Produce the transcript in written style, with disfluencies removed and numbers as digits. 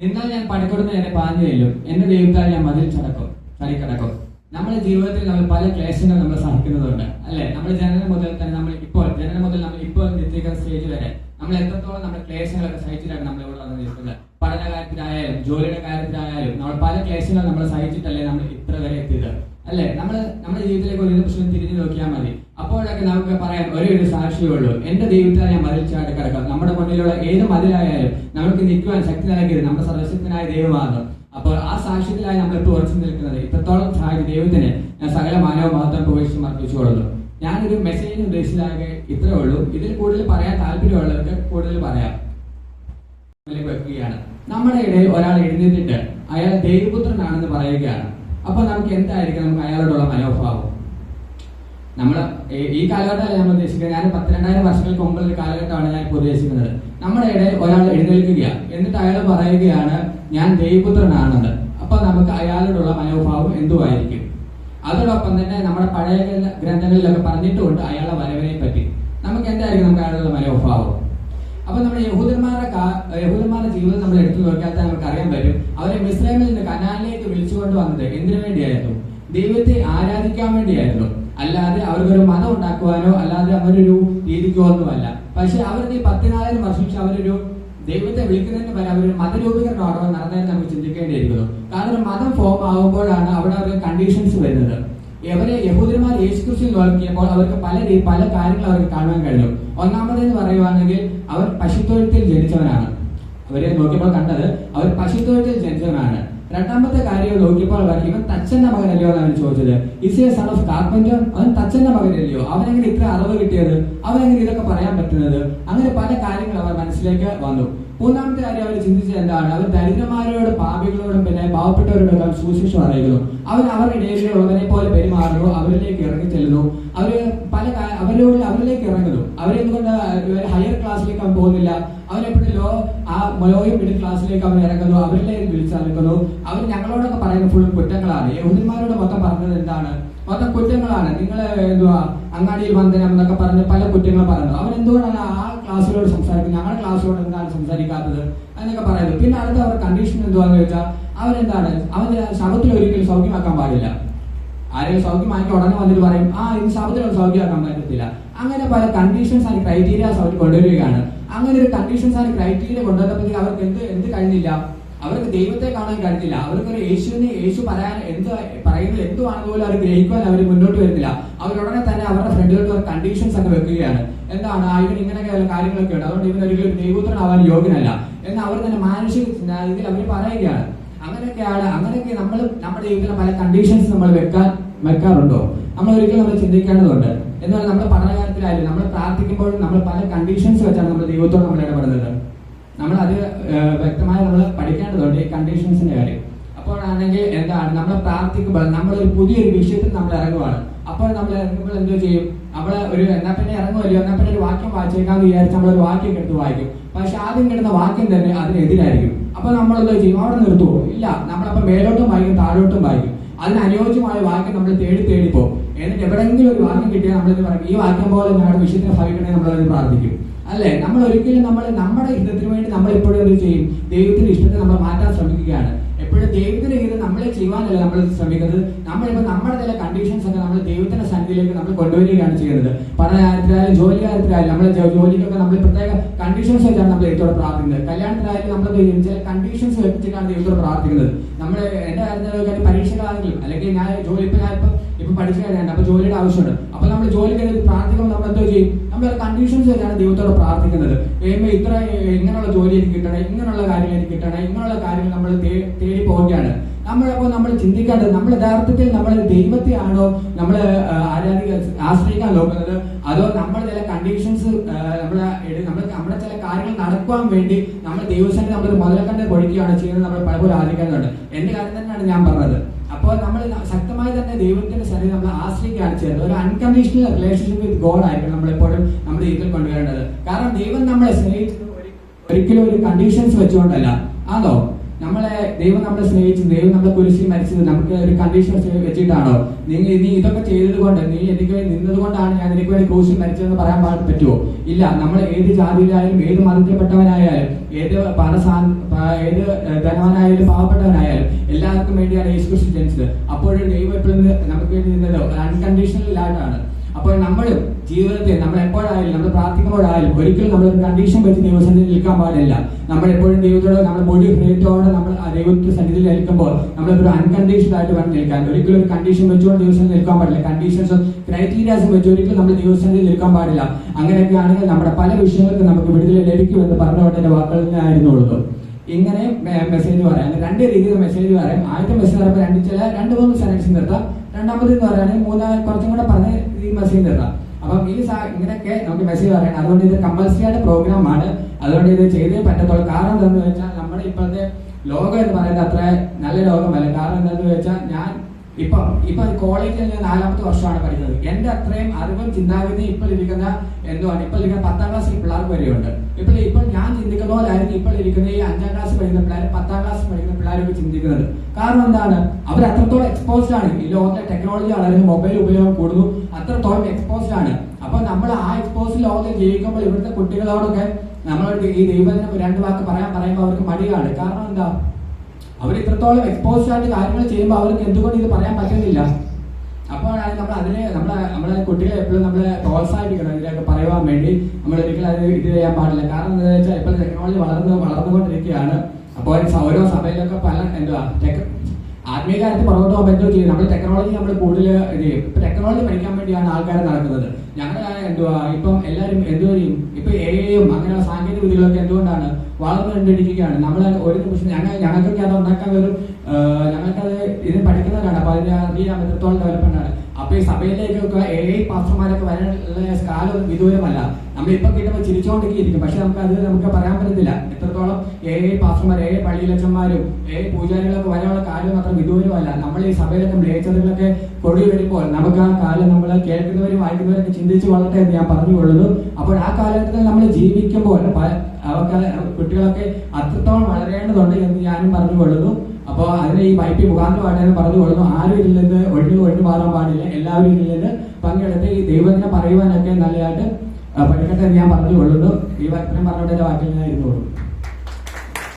നിന്നാൽ ഞാൻ പണിക്കൊടുന്ന് എന്നെ പാഞ്ഞു ചെല്ലും, എന്റെ ദൈവത്താൽ ഞാൻ മതിൽ ചടിക്കടക്കും. നമ്മുടെ ജീവിതത്തിൽ നമ്മൾ പല ക്ലേശങ്ങൾ നമ്മൾ സഹിക്കുന്നതുണ്ട്, അല്ലെ? നമ്മൾ ജനനം മുതൽ നമ്മൾ ഇപ്പോൾ എത്തിക്കുന്ന സ്റ്റേജ് വരെ നമ്മൾ എത്രത്തോളം നമ്മുടെ ക്ലേശങ്ങളൊക്കെ സഹിച്ചിട്ടാണ് നമ്മൾ ഇവിടെ വന്ന് നിൽക്കുന്നത്. പഠന കാര്യത്തിലായാലും ജോലിയുടെ കാര്യത്തിലായാലും നമ്മൾ പല ക്ലേശങ്ങൾ നമ്മൾ സഹിച്ചിട്ടല്ലേ നമ്മൾ ഇത്ര വരെ എത്തിയത്, അല്ലെ? നമ്മുടെ ജീവിതത്തിലേക്ക് ഒരു പ്രശ്നം തിരിഞ്ഞു നോക്കിയാൽ മതി. അപ്പോഴൊക്കെ നമുക്ക് പറയാൻ ഒരേ ഒരു സാക്ഷിയേ ഉള്ളൂ, എന്റെ ദൈവത്താൽ ഞാൻ മതിൽ ചാടി കിടക്കാം. നമ്മുടെ മുന്നിലുള്ള ഏത് മതിലായാലും നമുക്ക് നിൽക്കുവാൻ ശക്തി നൽകിയത് നമ്മുടെ സർവശക്തനായ ദൈവമാണ്. അപ്പോൾ ആ സാക്ഷ്യത്തിലായി നമ്മൾ ഇപ്പോൾ ഉറച്ചു നിൽക്കുന്നത്. ഇത്രത്തോളം സഹായിച്ച ദൈവത്തിന് ഞാൻ സകല മാനവ മഹത്വം പ്രവേശിച്ച് അർപ്പിച്ചുകൊള്ളുന്നു. ഞാനൊരു മെസ്സേജിന് ഉദ്ദേശിച്ചതാകെ ഇത്രേ ഉള്ളൂ. ഇതിൽ കൂടുതൽ പറയാൻ താല്പര്യമുള്ളവർക്ക് കൂടുതൽ പറയാം വെക്കുകയാണ്. നമ്മുടെ ഇടയിൽ ഒരാൾ എഴുന്നേറ്റിട്ട് അയാൾ ദൈവപുത്രനാണെന്ന് പറയുകയാണ്. അപ്പൊ നമുക്ക് എന്തായിരിക്കും നമുക്ക് അയാളോടുള്ള മനോഭാവം? നമ്മൾ ഈ കാലഘട്ടമല്ല നമ്മൾ ഉദ്ദേശിക്കുന്നത്. ഞാൻ 12,000 വർഷങ്ങൾക്ക് മുമ്പുള്ള ഒരു കാലഘട്ടമാണ് ഞാൻ ഇപ്പോൾ ഉദ്ദേശിക്കുന്നത്. നമ്മുടെ ഇടയിൽ ഒരാൾ എഴുന്നേൽക്കുകയാണ്, എന്നിട്ട് അയാൾ പറയുകയാണ് ഞാൻ ദൈവപുത്രനാണെന്ന്. അപ്പൊ നമുക്ക് അയാളോടുള്ള മനോഭാവം എന്തുമായിരിക്കും? അതോടൊപ്പം തന്നെ നമ്മുടെ പഴയ ഗ്രന്ഥങ്ങളിലൊക്കെ പറഞ്ഞിട്ടുമുണ്ട് അയാളുടെ വരവിനെ പറ്റി. നമുക്ക് എന്തായിരിക്കും നമുക്ക് അയാളുടെ മനോഭാവം? അപ്പൊ നമ്മുടെ യഹൂദന്മാരുടെ ജീവിതം നമ്മൾ എടുത്തു നോക്കിയാൽ നമുക്ക് അറിയാൻ പറ്റും. അവരെ മിസ്രൈമിൽ നിന്ന് കനാനിലേക്ക് വിളിച്ചുകൊണ്ട് വന്നത് എന്തിനു വേണ്ടിയായിരുന്നു? ദൈവത്തെ ആരാധിക്കാൻ വേണ്ടിയായിരുന്നു, അല്ലാതെ അവർക്കൊരു മതം ഉണ്ടാക്കുവാനോ അല്ലാതെ അവരൊരു രീതിക്കോ ഒന്നുമല്ല. പക്ഷെ അവർക്ക് ഈ 10,000 വർഷം അവരൊരു ദൈവത്തെ വിളിക്കുന്നതിന് പകരം അവരൊരു മതരൂപീകരണമാണോ നടന്നതെന്ന് നമുക്ക് ചിന്തിക്കേണ്ടിയിരിക്കുന്നു. കാരണം ഒരു മതം ഫോം ആകുമ്പോഴാണ് അവിടെ അവർക്ക് കണ്ടീഷൻസ് വരുന്നത്. യഹൂദന്മാർ യേശുക്രിസ്തുവിൽ നോക്കിയപ്പോൾ അവർക്ക് പല കാര്യങ്ങൾ അവർക്ക് കാണാൻ കഴിഞ്ഞു. ഒന്നാമതെന്ന് പറയുവാണെങ്കിൽ അവർ പശുത്തൊഴുത്തിൽ ജനിച്ചവനാണ്. അവരെ നോക്കിയപ്പോൾ കണ്ടത് അവർ പശുത്തൊഴുത്തിൽ ജനിച്ചവനാണ്. രണ്ടാമത്തെ കാര്യം നോക്കിയപ്പോൾ ഇവൻ തച്ചന്റെ മകനല്ലയോ എന്നാണ് ചോദിച്ചത്. Is a son of carpenter, അവൻ തച്ചന്റെ മകനല്ലയോ? അവനെങ്ങനെ ഇത്ര അറിവ് കിട്ടിയത്? അവനെങ്ങനെ ഇതൊക്കെ പറയാൻ പറ്റുന്നത്? അങ്ങനെ പല കാര്യങ്ങൾ അവർ മനസ്സിലേക്ക് വന്നു. മൂന്നാമത്തെ കാര്യം അവർ ചിന്തിച്ചത് എന്താണ്? അവർ ദരിദ്രന്മാരോട് പാപികളോടും പിന്നെ പാവപ്പെട്ടവരോടൊക്കെ സുവിശേഷം അറിയിക്കുന്നു. അവരുടെ ഇടയിലുള്ളവരെ പോലെ പെരുമാറുന്നു, അവരിലേക്ക് ഇറങ്ങി ചെല്ലുന്നു. അവരിലേക്ക് ഇറങ്ങുന്നു. അവരെന്തുകൊണ്ട് ഹയർ ക്ലാസ്സിലേക്ക് അവൻ പോകുന്നില്ല? അവരെപ്പോഴും ലോയും മിഡിൽ ക്ലാസ്സിലേക്ക് അവൻ ഇറങ്ങുന്നു, അവരിലേക്ക് വിളിച്ചറിയിക്കുന്നു. അവർ ഞങ്ങളോടൊക്കെ പറയുന്ന ഫുൾ കുറ്റങ്ങളാണ്. യഹൂദന്മാരോട് മൊത്തം പറഞ്ഞത് എന്താണ്? മൊത്തം കുറ്റങ്ങളാണ്. നിങ്ങൾ എന്തുവാ അങ്ങാടിയിൽ വന്ദനം എന്നൊക്കെ പറഞ്ഞ് പല കുറ്റങ്ങൾ പറയുന്നു. അവൻ എന്തുകൊണ്ടാണ് ആ ക്ലാസ്സിലോട് സംസാരിക്കുന്നത്? ഞങ്ങളുടെ ക്ലാസ്സിലോട് എന്താണ് സംസാരിക്കാത്തത് എന്നൊക്കെ പറയുന്നത്. പിന്നെ അടുത്ത അവരുടെ കണ്ടീഷൻ എന്തുവാന്ന് ചോദിച്ചാൽ അവരെന്താണ്? അവന്റെ ശബത്തിൽ ഒരിക്കലും സൗഖ്യമാക്കാൻ പാടില്ല. ആരെയും സൗഖ്യമാക്കി ഉടനെ വന്നിട്ട് പറയും ഇനി ശബത്തിൽ സൗഖ്യമാക്കാൻ പറ്റത്തില്ല. അങ്ങനെ പല കണ്ടീഷൻസ് ആൻഡ് ക്രൈറ്റീരിയാസ് അവർ കൊണ്ടുവരികയാണ്. അങ്ങനെ ഒരു കണ്ടീഷൻസ് ആൻഡ് ക്രൈറ്റീരിയ കൊണ്ടുവന്നപ്പോഴത്തേക്ക് അവർക്ക് എന്ത് കഴിഞ്ഞില്ല? അവർക്ക് ദൈവത്തെ കാണാൻ കഴിഞ്ഞില്ല. അവർക്കൊരു യേശു പറയുന്നത് എന്തുവാണെന്ന് പോലും അവർ ഗ്രഹിക്കുവാൻ അവർ മുന്നോട്ട് വരുന്നില്ല. അവരുടനെ തന്നെ അവരുടെ ഫ്രണ്ടുകൾക്ക് അവർ കണ്ടീഷൻസ് ഒക്കെ വെക്കുകയാണ്. എന്താണ്? ഇവൻ ഇങ്ങനെയൊക്കെ കാര്യങ്ങളൊക്കെ ഉണ്ട്, അതുകൊണ്ട് ഇവൻ ഒരിക്കലും ദൈവപുത്രനാവാൻ യോഗ്യനല്ല എന്ന് അവർ തന്നെ മാനുഷിക ഇതിൽ അവർ പറയുകയാണ്. അങ്ങനെയൊക്കെ നമ്മൾ നമ്മുടെ ജീവിതത്തിലെ പല കണ്ടീഷൻസ് നമ്മൾ വെക്കാറുണ്ടോ? നമ്മൾ ഒരിക്കലും ചിന്തിക്കേണ്ടതുണ്ട്. എന്നാൽ നമ്മുടെ പഠനകാര്യത്തിലായാലും നമ്മൾ പ്രാർത്ഥിക്കുമ്പോഴും നമ്മൾ പല കണ്ടീഷൻസ് വെച്ചാണ് നമ്മൾ ദൈവത്തോട് നമ്മൾ ഇടപെടുന്നത്. നമ്മൾ അത് വ്യക്തമായി നമ്മൾ പഠിക്കേണ്ടതുണ്ട് ഈ കണ്ടീഷൻസിന്റെ കാര്യം. അപ്പോഴാണെങ്കിൽ എന്താണ്? നമ്മൾ പ്രാർത്ഥിക്കുമ്പോൾ നമ്മളൊരു പുതിയൊരു വിഷയത്തിൽ നമ്മൾ ഇറങ്ങുവാണ്. അപ്പോൾ നമ്മൾ ഇറങ്ങുമ്പോൾ എന്തോ ചെയ്യും? എന്നാ പിന്നെ ഇറങ്ങുമല്ലോ, എന്നാ പിന്നെ ഒരു വാക്യം വായിച്ചേക്കാന്ന് വിചാരിച്ച് നമ്മളൊരു വാക്യം എടുത്ത് വായിക്കും. പക്ഷെ ആദ്യം കിട്ടുന്ന വാക്യം തന്നെ അതിനെതിരായിരിക്കും. അപ്പൊ നമ്മളെന്തോ ചെയ്യും? അവിടെ നിർത്തുവോ? ഇല്ല, നമ്മളപ്പോ മേലോട്ടും വായിക്കും, താഴോട്ടും വായിക്കും. അതിന് അനുയോജ്യമായ വാക്യം നമ്മൾ തേടി പോകും. എന്നിട്ട് എവിടെയെങ്കിലും ഒരു വാക്യം കിട്ടിയാൽ നമ്മളെന്ന് പറയും ഈ വാക്യം പോലെ ഞങ്ങളുടെ വിഷയത്തിന് ഭവിക്കണേ നമ്മളത് പ്രാർത്ഥിക്കും, അല്ലെ? നമ്മൾ ഒരിക്കലും നമ്മുടെ ഹിതത്തിന് വേണ്ടി നമ്മൾ എപ്പോഴും എന്ത് ചെയ്യും? ദൈവത്തിന്റെ ഇഷ്ടത്തെ നമ്മൾ മാറ്റാൻ ശ്രമിക്കുകയാണ്. എപ്പോഴും ദൈവത്തിന്റെ ഹിതം നമ്മളെ ചെയ്യുവാനല്ല നമ്മൾ ശ്രമിക്കുന്നത്. നമ്മളിപ്പോൾ നമ്മുടെ ചില കണ്ടീഷൻസ് ഒക്കെ നമ്മൾ ദൈവത്തിന്റെ സന്നിധിയിലേക്ക് നമ്മൾ കൊണ്ടുവരികയാണ് ചെയ്യുന്നത്. പഠനകാര്യത്തിലായാലും ജോലി കാര്യത്തിലായാലും നമ്മുടെ ജോലിക്കൊക്കെ നമ്മൾ പ്രത്യേക കണ്ടീഷൻസ് വെച്ചാണ് നമ്മൾ ദൈവത്തോട് പ്രാർത്ഥിക്കുന്നത്. കല്യാണത്തിലായാലും നമ്മൾ ചില കണ്ടീഷൻസ് വെച്ചിട്ടാണ് ദൈവത്തോട് പ്രാർത്ഥിക്കുന്നത്. നമ്മൾ എന്റെ കാര്യത്തിൽ പരീക്ഷകളാണെങ്കിലും അല്ലെങ്കിൽ ഞാനിപ്പോ പഠിച്ചു കഴിഞ്ഞാൽ അപ്പൊ ജോലിയുടെ ആവശ്യമുണ്ട്. അപ്പൊ നമ്മൾ ജോലി കഴിഞ്ഞ് പ്രാർത്ഥിക്കുമ്പോൾ നമ്മൾ എന്തോ ചെയ്യും? നമ്മൾ കണ്ടീഷൻസ് വെച്ചാണ് ദൈവത്തോട് പ്രാർത്ഥിക്കുന്നത്. ഇങ്ങനെയുള്ള ജോലി എനിക്ക് കിട്ടണേ, ഇങ്ങനെയുള്ള കാര്യങ്ങൾ എനിക്ക് കിട്ടണേ, ഇങ്ങനെയുള്ള കാര്യങ്ങൾ നമ്മൾ തേടി പോവുകയാണ്. നമ്മൾ ചിന്തിക്കേണ്ടത് നമ്മൾ യഥാർത്ഥത്തിൽ നമ്മൾ ദൈവത്തെയാണോ നമ്മൾ ആശ്രയിക്കാൻ നോക്കുന്നത്? അതോ നമ്മൾ ചില കണ്ടീഷൻസ് നമ്മുടെ ചില കാര്യങ്ങൾ നടക്കുവാൻ വേണ്ടി നമ്മൾ ദൈവസേന നമ്മൾ മുതലക്കണ്ടെ പൊഴിക്കുകയാണ് ചെയ്യുന്നത്? നമ്മൾ പലപ്പോഴും ആലോചിക്കാറുണ്ട്. എന്റെ കാര്യം തന്നെയാണ് ഞാൻ പറഞ്ഞത്. അപ്പോൾ നമ്മൾ ശക്തമായി തന്നെ ദൈവത്തിന്റെ സന്നിധി നമ്മൾ ആശ്രയിക്കുകയാണ് ചെയ്യുന്നത്. ഒരു അൺകണ്ടീഷണൽ റിലേഷൻഷിപ്പ് വിത്ത് ഗോഡ് ആയിരിക്കും നമ്മളെപ്പോഴും നമ്മുടെ ജീവിതത്തിൽ കൊണ്ടുവരേണ്ടത്. കാരണം ദൈവം നമ്മളെ സ്നേഹിച്ചത് ഒരിക്കലും ഒരു കണ്ടീഷൻസ് വെച്ചുകൊണ്ടല്ല. ആണോ? നമ്മളെ ദൈവം നമ്മളെ സ്നേഹിച്ചത്, ദൈവം നമ്മളെ കുരിശിൽ മരിച്ചത് നമുക്ക് ഒരു കണ്ടീഷൻ വെച്ചിട്ടാണോ? നീ ഇതൊക്കെ ചെയ്തത് കൊണ്ട്, നീ എനിക്ക് വേണ്ടി നിന്നത് കൊണ്ടാണ് ഞാൻ നിനക്ക് വേണ്ടി ക്രൂശിൽ മരിച്ചതെന്ന് പറയാൻ പറ്റുമോ? ഇല്ല. നമ്മൾ ഏത് ജാതിയിലായാലും, ഏത് മതത്തിൽപ്പെട്ടവനായാലും, ഏത് ഏത് ധനവാനായാലും പാവപ്പെട്ടവനായാലും എല്ലാവർക്കും വേണ്ടിയാണ് യേശുക്രിസ്തു ജനിച്ചത്. അപ്പോഴും ദൈവം എപ്പോഴും നമുക്ക് വേണ്ടി നിന്നത് അൺകണ്ടീഷണൽ ആയിട്ടാണ്. അപ്പോൾ നമ്മളും ജീവിതത്തിൽ നമ്മൾ എപ്പോഴായാലും, നമ്മൾ പ്രാർത്ഥിക്കുമ്പോഴായാലും ഒരിക്കലും നമ്മളൊരു കണ്ടീഷൻ വെച്ച് ദൈവസന്നിധിയിൽ നിൽക്കാൻ പാടില്ല. നമ്മളെപ്പോഴും ദൈവത്തോട് നമ്മൾ മൊഴി ഹൃദയത്തോടെ നമ്മൾ ദൈവത്തിന്റെ സന്നിധിയിൽ നിൽക്കുമ്പോൾ നമ്മളൊരു അൺകണ്ടീഷണൽ ആയിട്ട് വേണം നിൽക്കാൻ. ഒരിക്കലും ഒരു കണ്ടീഷൻ വെച്ചുകൊണ്ട് ദൈവസന്നിധിയിൽ നിൽക്കാൻ പാടില്ല. കണ്ടീഷൻസും ക്രൈറ്റീരിയാസും വെച്ച് ഒരിക്കലും നമ്മൾ ദൈവസന്നിധിയിൽ നിൽക്കാൻ പാടില്ല. അങ്ങനെയൊക്കെ ആണെങ്കിൽ നമ്മുടെ പല വിഷയങ്ങൾക്ക് നമുക്ക് വിടുതൽ ലഭിക്കുമെന്ന് പറഞ്ഞുകൊണ്ട് എന്റെ വാക്കുകൾ തന്നെയായിരുന്നുള്ളൂ. ഇങ്ങനെ മെസ്സേജ് പറയാം, രണ്ട് രീതിയിൽ മെസ്സേജ് പറയാം. ആദ്യത്തെ മെസ്സേജ് പറയുമ്പോൾ രണ്ട് മൂന്ന് സെലക്ഷൻ നിർത്താം. രണ്ടാമത് എന്ന് പറയുകയാണെങ്കിൽ കുറച്ചും കൂടെ പറഞ്ഞ് ഈ മെസ്സേജ് നിർത്താം. അപ്പം ഇങ്ങനെയൊക്കെ നമുക്ക് മെസ്സേജ് പറയണം. അതുകൊണ്ട് ഇത് കമ്പൽസറി ആയിട്ട് പ്രോഗ്രാമാണ്. അതുകൊണ്ട് ഇത് ചെയ്തേ പറ്റത്തുള്ളൂ. കാരണം എന്താണെന്ന് വെച്ചാൽ നമ്മുടെ ഇപ്പോഴത്തെ ലോകം എന്ന് പറയുന്നത് അത്ര നല്ല ലോകമല്ല. കാരണം എന്താണെന്ന് വെച്ചാൽ ഞാൻ ഇപ്പൊ കോളേജിൽ ഞാൻ 4ാമത്തെ വർഷമാണ് പഠിക്കുന്നത്. എന്റെ അത്രയും അറിവും ചിന്താഗതിയും ഇപ്പോൾ ഇരിക്കുന്ന ഇപ്പൊ ഇരിക്കുന്ന 10ാം ക്ലാസ്സിൽ പിള്ളേർക്ക് വരെയുണ്ട്. ഇപ്പോൾ ഞാൻ ചിന്തിക്കുന്ന പോലായിരുന്നു ഇപ്പോൾ ഇരിക്കുന്ന ഈ 5ാം ക്ലാസ് പഠിക്കുന്ന പിള്ളേർ, 10ാം ക്ലാസ് പഠിക്കുന്ന പിള്ളേരൊക്കെ ചിന്തിക്കുന്നത്. കാരണം എന്താണ്? അവർ അത്രത്തോളം എക്സ്പോസ്ഡ് ആണ്. ഈ ലോകത്തെ ടെക്നോളജി വളരുന്നു, മൊബൈൽ ഉപയോഗം കൂടുന്നു, അത്രത്തോളം എക്സ്പോസ്ഡ് ആണ്. അപ്പൊ നമ്മൾ ആ എക്സ്പോസ്ഡ് ലോകത്തിൽ ജീവിക്കുമ്പോൾ ഇവിടുത്തെ കുട്ടികളോടൊക്കെ നമ്മളോട് ഈ ദൈവത്തിന് 2 വാക്ക് പറയുമ്പോൾ അവർക്ക് മടിയാണ്. കാരണം എന്താ? അവർ ഇത്രത്തോളം എക്സ്പോസ്ഡ് ആയിട്ട് കാര്യങ്ങൾ ചെയ്യുമ്പോൾ അവർക്ക് എന്തുകൊണ്ട് ഇത് പറയാൻ പറ്റുന്നില്ല? അപ്പോഴാണ് നമ്മളെ കുട്ടികളെ എപ്പോഴും നമ്മളെ പ്രോത്സാഹിപ്പിക്കണം ഇതിനൊക്കെ പറയുവാൻ വേണ്ടി. നമ്മൾ ഒരിക്കലും അതിന് ഇത് ചെയ്യാൻ പാടില്ല. കാരണം എന്താ വെച്ചാൽ ഇപ്പോൾ ടെക്നോളജി വളർന്നുകൊണ്ടിരിക്കുകയാണ്. അപ്പോൾ ഓരോ സഭയിലൊക്കെ പല ആത്മീയ കാര്യത്തിൽ പുറകോട്ട് പോകാൻ പറ്റുകയും ചെയ്യും. നമ്മൾ ടെക്നോളജി കൂടുതൽ ഇത് ചെയ്യും. ഇപ്പൊ ടെക്നോളജി പഠിക്കാൻ വേണ്ടിയാണ് ആൾക്കാർ നടക്കുന്നത്. ഞങ്ങൾ ഇപ്പം എല്ലാവരും ചെയ്യും? ഇപ്പൊ എഐയും അങ്ങനെ സാങ്കേതിക വിദ്യകളൊക്കെ എന്തുകൊണ്ടാണ് വളർന്നുകൊണ്ടിരിക്കുകയാണ്. നമ്മൾ ഒരു നിമിഷം ഞങ്ങൾക്കൊക്കെ അത് ഉണ്ടാക്കാൻ ഞങ്ങൾക്കത് ഇത് പഠിക്കുന്നവരാണ്. അപ്പൊ അതിന് അറിയാൻ എത്രത്തോളം ഡെവലപ്മെന്റ് ആണ്. അപ്പൊ ഈ സഭയിലേക്കൊക്കെ AI പാസ്റ്റർമാരൊക്കെ വരാനുള്ള കാലം വിദൂരമല്ല. നമ്മളിപ്പൊ കിട്ടുമ്പോൾ ചിരിച്ചുകൊണ്ടിരിക്കും. പക്ഷെ നമുക്ക് പറയാൻ പറ്റത്തില്ല എത്രത്തോളം AI പാസ്റ്റർമാർ, AI പള്ളിയിലച്ചന്മാരും AI പൂജാരികളൊക്കെ വരാനുള്ള കാലം അത്ര വിദൂരമല്ല. നമ്മൾ ഈ സഭയിലൊക്കെ ലേച്ചറുകളൊക്കെ കൊടി വരുമ്പോൾ നമുക്ക് ആ കാലം നമ്മൾ കേൾക്കുന്നവരും വായിക്കുന്നവരൊക്കെ ചിന്തിച്ച് വളരട്ടെ എന്ന് ഞാൻ പറഞ്ഞുകൊള്ളുന്നു. അപ്പോൾ ആ കാലഘട്ടത്തിൽ നമ്മൾ ജീവിക്കുമ്പോൾ കുട്ടികളൊക്കെ അത്രത്തോളം വളരേണ്ടതുണ്ട് എന്ന് ഞാനും പറഞ്ഞുകൊള്ളുന്നു. അപ്പോൾ അതിന് ഈ YP മുഖാന്തരമായിട്ട് പറഞ്ഞുകൊള്ളുന്നു. ആരും ഇതിൽ നിന്ന് ഒഴിഞ്ഞു മാറാൻ പാടില്ല. എല്ലാവരും ഇതിൽ നിന്ന് പങ്കെടുത്ത് ഈ ദൈവത്തിനെ പറയുവാനൊക്കെ നല്ലതായിട്ട് പഠിക്കട്ടെ എന്ന് ഞാൻ പറഞ്ഞുകൊള്ളുന്നു. ഈ ഇത്രയും പറഞ്ഞുകൊണ്ട് വാക്കിൽ ഞാൻ ഇരുന്നുകൊള്ളും.